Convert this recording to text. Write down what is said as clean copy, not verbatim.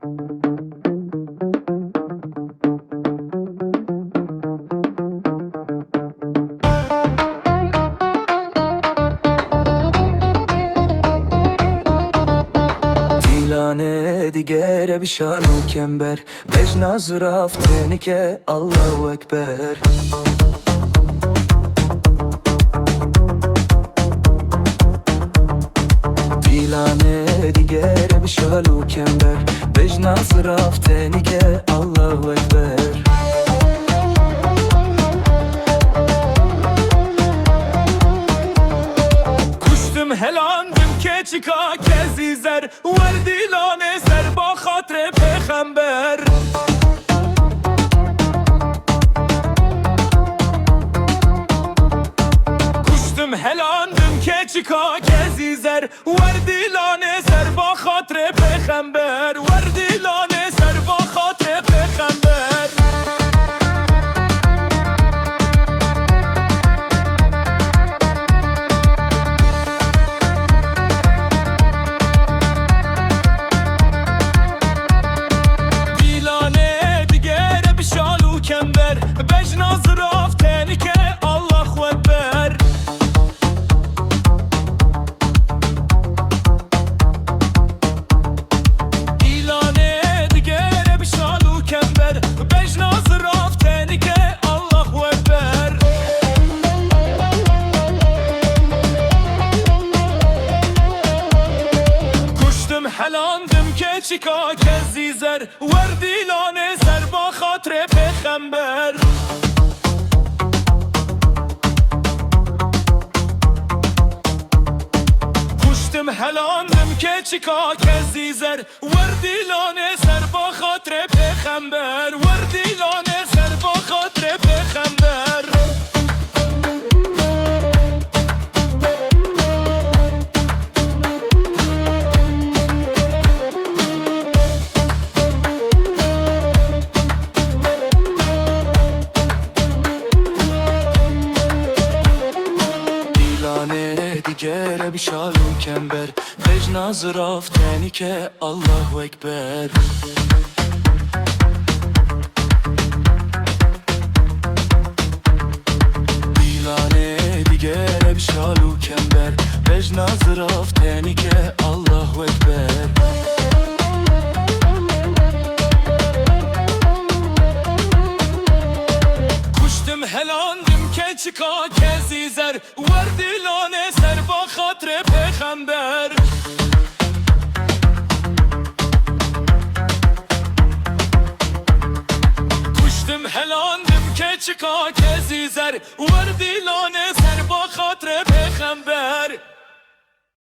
Dilane digere bişanu kember Bejnaz raftenike Allahu Ekber. Dilane digere bişanu kember Bejnaz raftenike Allahu Ekber. Kuştum helandım keçika kezizer Verdilane ser ba khatre peygamber. Kuştum helandım keçika kezizer Verdilane ser ba khatre peygamber. Verdilane ser ba khatre peygamber. Kember Bejnaz raftenike Allahu Ekber. İlane digere bişalu kember Bejnaz raftenike Allahu Ekber. Kuştum helandım keçika kezizer Verdilane ser ba khatre peygamber. Kuştum helandım keçika kezizer Verdilane ser ba khatre peygamber. Verdilane ser ba khatre peygamber. Digere bişalu kember Bejnaz raftenike Allahu Ekber. Dilane digere bişalu kember Bejnaz raftenike Allahu Ekber. Kuştum helandım keçika kezizer Verdilane ser ba khatre peygamber. Kuştum helandım keçika kezizer Verdilane ser ba